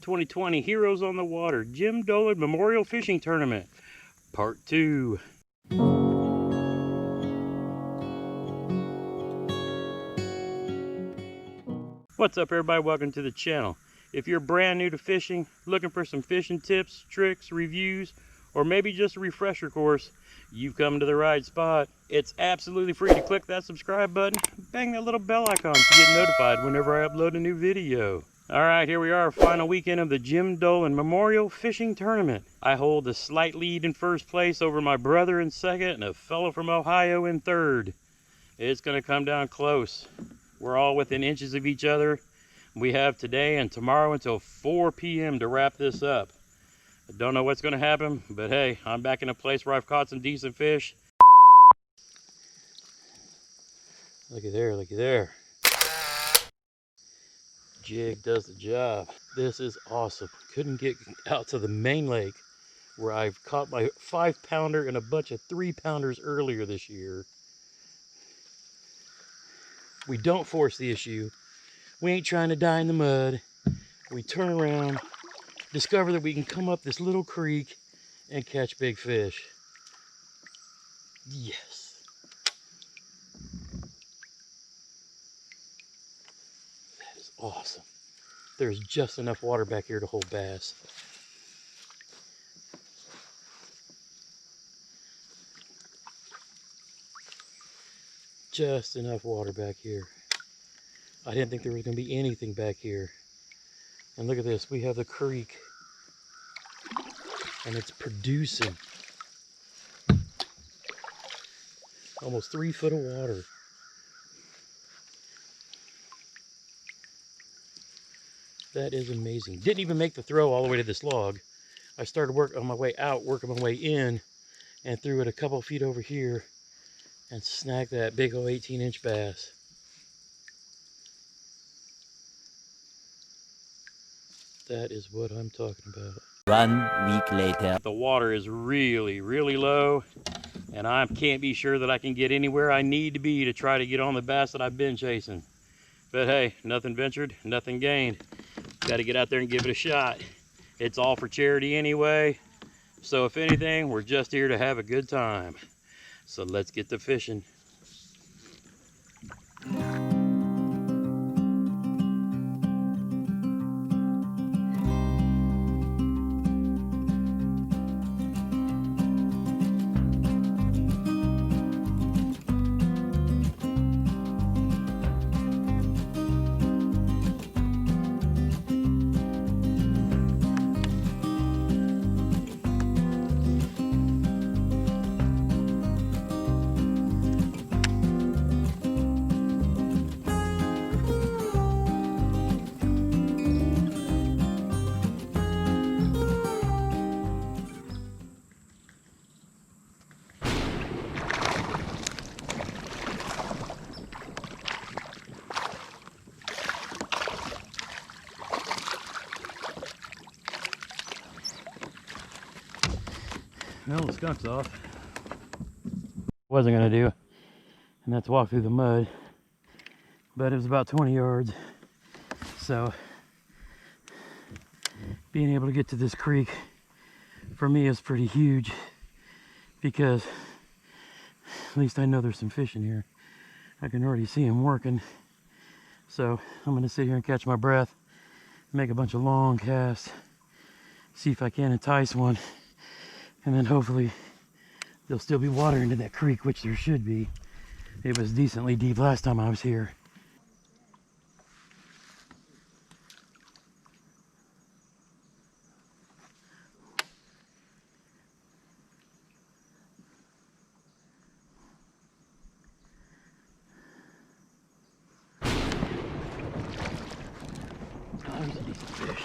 2020 Heroes on the Water Jim Dolan Memorial Fishing Tournament, Part 2. What's up, everybody? Welcome to the channel. If you're brand new to fishing, looking for some fishing tips, tricks, reviews, or maybe just a refresher course, you've come to the right spot. It's absolutely free to click that subscribe button, bang that little bell icon to get notified whenever I upload a new video. Alright, here we are, final weekend of the Jim Dolan Memorial Fishing Tournament. I hold a slight lead in first place over my brother in second and a fellow from Ohio in third. It's going to come down close. We're all within inches of each other. We have today and tomorrow until 4 p.m. to wrap this up. I don't know what's going to happen, but hey, I'm back in a place where I've caught some decent fish. Looky there, looky there. Jig does the job. This is awesome. Couldn't get out to the main lake where I've caught my 5-pounder and a bunch of 3-pounders earlier this year. We don't force the issue. We ain't trying to die in the mud. We turn around, discover that we can come up this little creek and catch big fish. Yes. That is awesome. There's just enough water back here to hold bass. Just enough water back here. I didn't think there was going to be anything back here. And look at this, we have the creek and it's producing almost 3 foot of water. That is amazing. Didn't even make the throw all the way to this log. I started work on my way out, working my way in, and threw it a couple feet over here and snagged that big old 18-inch bass. That is what I'm talking about. 1 week later. The water is really, really low, and I can't be sure that I can get anywhere I need to be to try to get on the bass that I've been chasing. But hey, nothing ventured, nothing gained. Got to get out there and give it a shot. It's all for charity anyway. So if anything, we're just here to have a good time. So let's get to fishing. Well, the skunk's off. Wasn't gonna do, and that's walk through the mud, but it was about 20 yards. So being able to get to this creek for me is pretty huge, because at least I know there's some fish in here. I can already see them working. So I'm gonna sit here and catch my breath, make a bunch of long casts, see if I can entice one. And then hopefully there'll still be water into that creek, which there should be. It was decently deep last time I was here. Oh, there's a decent fish.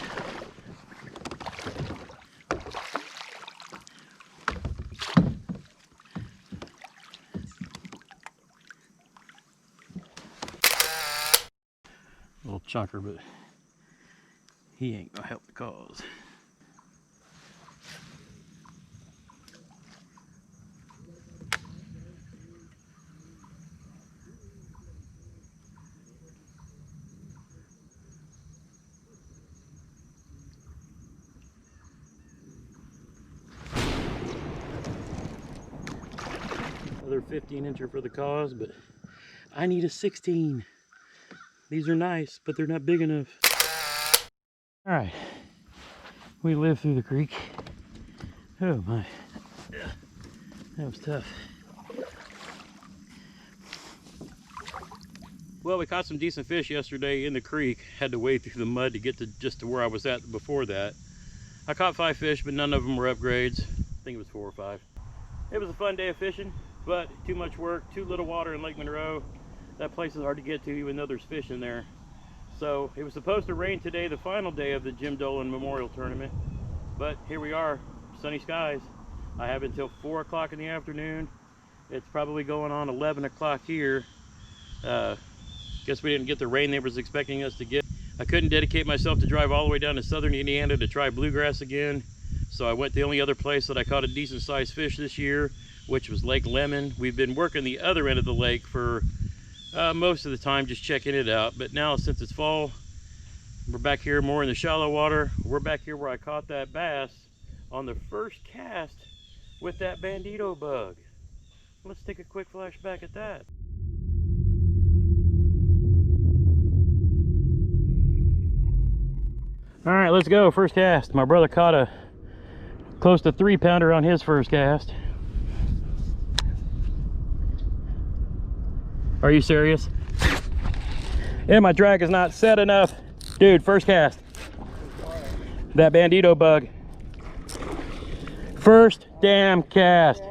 Little chunker, but he ain't gonna help the cause. Another 15-incher for the cause, but I need a 16. These are nice, but they're not big enough. All right, we lived through the creek. Oh my, that was tough. Well, we caught some decent fish yesterday in the creek. Had to wade through the mud to get to just to where I was at before that. I caught 5 fish, but none of them were upgrades. I think it was 4 or 5. It was a fun day of fishing, but too much work, too little water in Lake Monroe. That place is hard to get to, even though there's fish in there. So it was supposed to rain today, the final day of the Jim Dolan Memorial Tournament. But here we are, sunny skies. I have until 4 o'clock in the afternoon. It's probably going on 11 o'clock here. Guess we didn't get the rain they was expecting us to get. I couldn't dedicate myself to drive all the way down to southern Indiana to try bluegrass again. So I went the only other place that I caught a decent sized fish this year, which was Lake Lemon. We've been working the other end of the lake for most of the time, just checking it out. But now since it's fall, we're back here more in the shallow water. We're back here where I caught that bass on the first cast with that bandito bug. Let's take a quick flashback at that. All right, let's go. First cast. My brother caught a close to 3-pounder on his first cast. Are you serious? Yeah, my drag is not set enough. Dude, first cast. That bandito bug. First damn cast.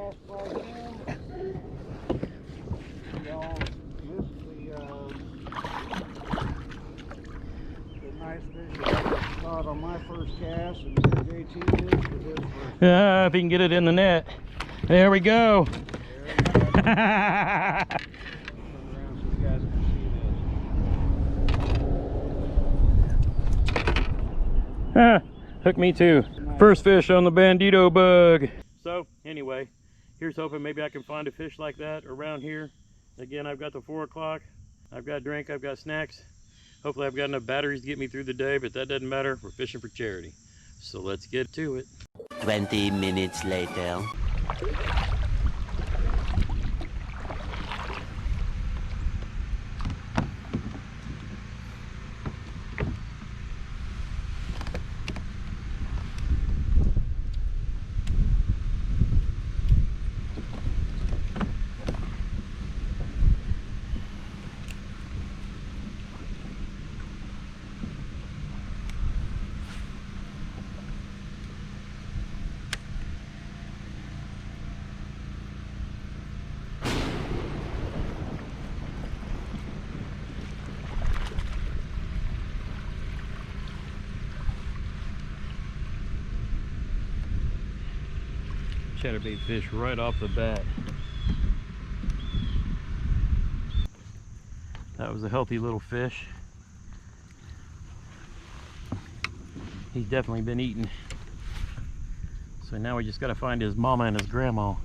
On my first cast, and JT did for his first. Yeah, if he can get it in the net. There we go. Hook me too. First fish on the bandito bug. So anyway, here's hoping maybe I can find a fish like that around here. Again, I've got the 4 o'clock. I've got drink, I've got snacks. Hopefully I've got enough batteries to get me through the day, but that doesn't matter. We're fishing for charity. So let's get to it. 20 minutes later. Chatterbait fish right off the bat. That was a healthy little fish. He's definitely been eating. So now we just got to find his mama and his grandma.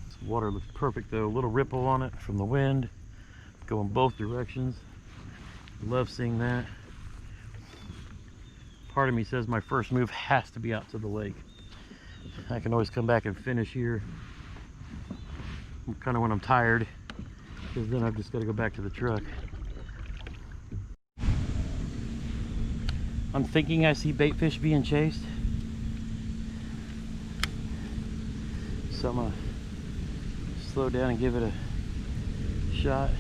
This water looks perfect though. A little ripple on it from the wind, going both directions. Love seeing that. Part of me says my first move has to be out to the lake. I can always come back and finish here kind of when I'm tired, because then I've just got to go back to the truck. I'm thinking I see bait fish being chased, so I'm gonna slow down and give it a shot.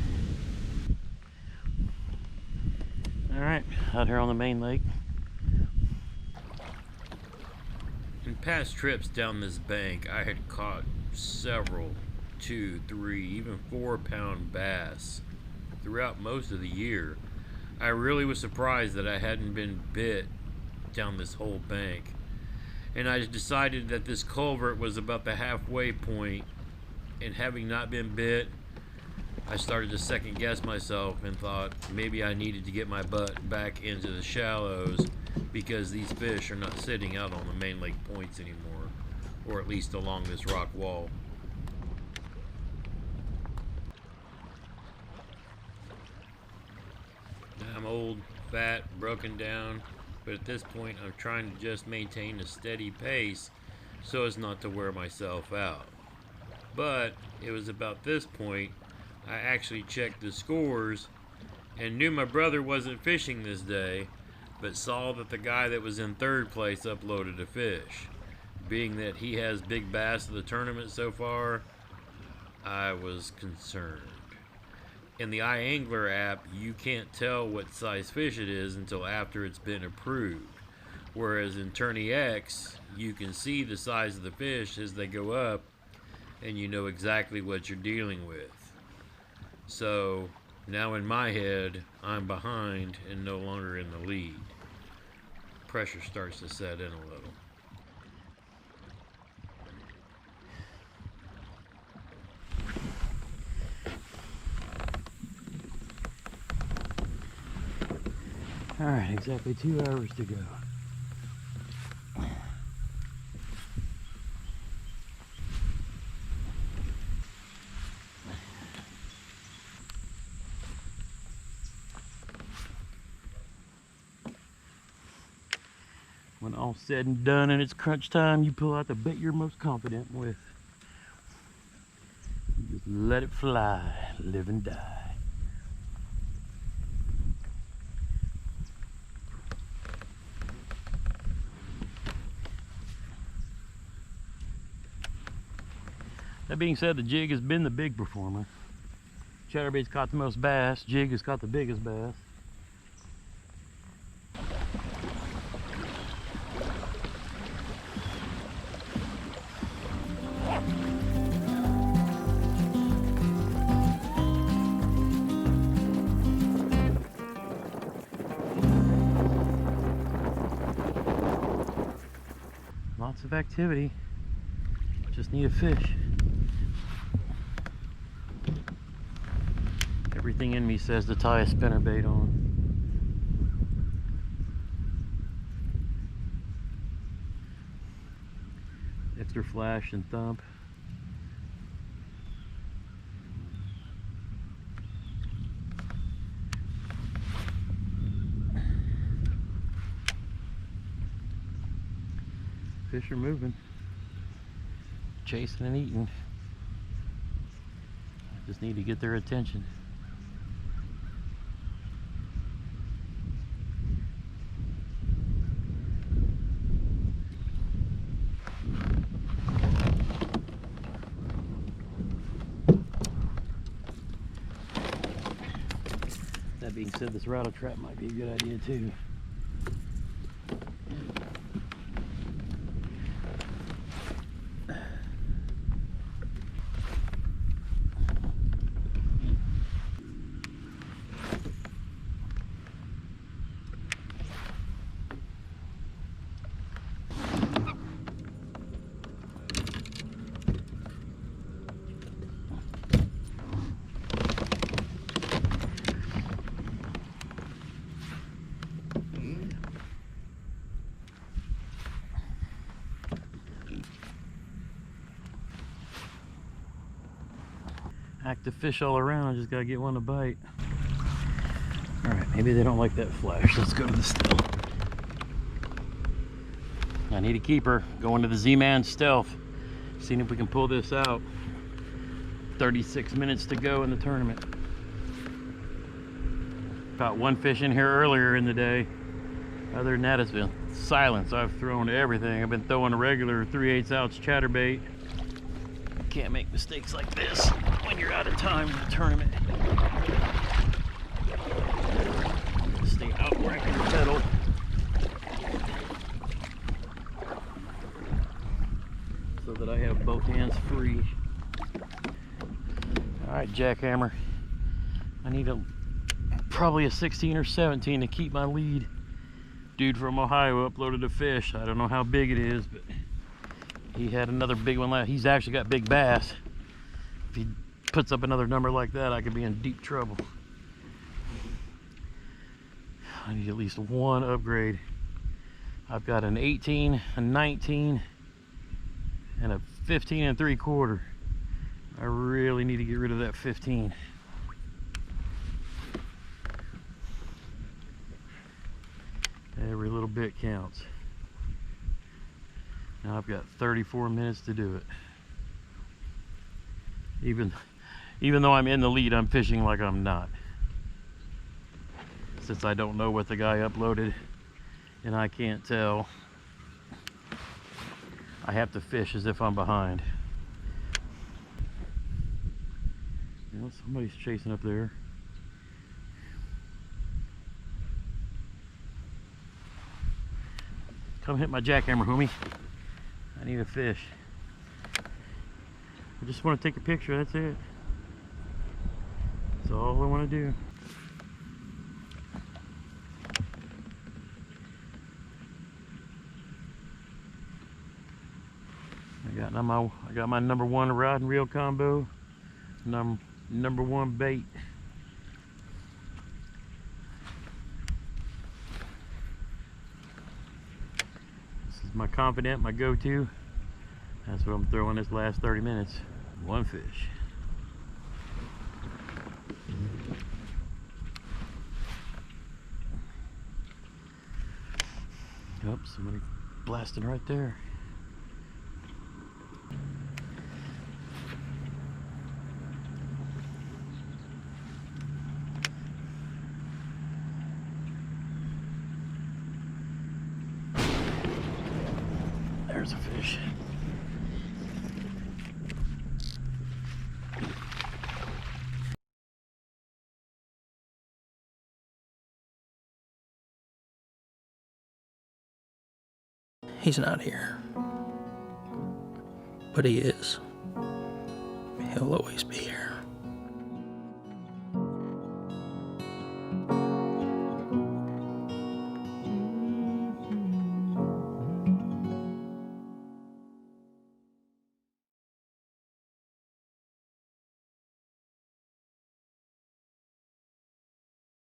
All right, out here on the main lake. In past trips down this bank, I had caught several 2, 3, even 4-pound bass throughout most of the year. I really was surprised that I hadn't been bit down this whole bank. And I decided that this culvert was about the halfway point, and having not been bit, I started to second guess myself and thought maybe I needed to get my butt back into the shallows, because these fish are not sitting out on the main lake points anymore, or at least along this rock wall. I'm old, fat, broken down, but at this point I'm trying to just maintain a steady pace so as not to wear myself out. But it was about this point I actually checked the scores and knew my brother wasn't fishing this day, but saw that the guy that was in third place uploaded a fish. Being that he has big bass of the tournament so far, I was concerned. In the iAngler app, you can't tell what size fish it is until after it's been approved. Whereas in Tourney X, you can see the size of the fish as they go up, and you know exactly what you're dealing with. So now in my head, I'm behind and no longer in the lead. Pressure starts to set in a little. All right, exactly 2 hours to go. When all's said and done and it's crunch time, you pull out the bait you're most confident with. Just let it fly, live and die. That being said, the jig has been the big performer. Chatterbait's caught the most bass, jig has caught the biggest bass. Lots of activity, just need a fish. Everything in me says to tie a spinnerbait on. Extra flash and thump. Fish are moving, chasing and eating. I just need to get their attention. That being said, this rattle trap might be a good idea too. Active fish all around, I just gotta get one to bite. Alright, maybe they don't like that flash. Let's go to the still. I need a keeper. Going to the Z-Man Stealth. Seeing if we can pull this out. 36 minutes to go in the tournament. Caught one fish in here earlier in the day. Other than that, it's been silence. I've thrown everything. I've been throwing a regular 3/8 ounce chatterbait. Can't make mistakes like this when you're out of time in the tournament. Stay out where I can pedal. So that I have both hands free. Alright, jackhammer. I need probably a 16 or 17 to keep my lead. Dude from Ohio uploaded a fish. I don't know how big it is, but he had another big one last. He's actually got big bass. If he puts up another number like that, I could be in deep trouble. I need at least one upgrade. I've got an 18, a 19, and a 15 3/4. I really need to get rid of that 15. Every little bit counts. Now I've got 34 minutes to do it. Even though I'm in the lead, I'm fishing like I'm not. Since I don't know what the guy uploaded and I can't tell, I have to fish as if I'm behind. You know, somebody's chasing up there. Come hit my jackhammer, homie. I need a fish. I just want to take a picture, that's it. That's all I want to do. I got my number one rod and reel combo, number one bait. This is my confident, my go-to. That's what I'm throwing this last 30 minutes. One fish. Yep, somebody blasting right there. There's a fish. He's not here. But he is. He'll always be here.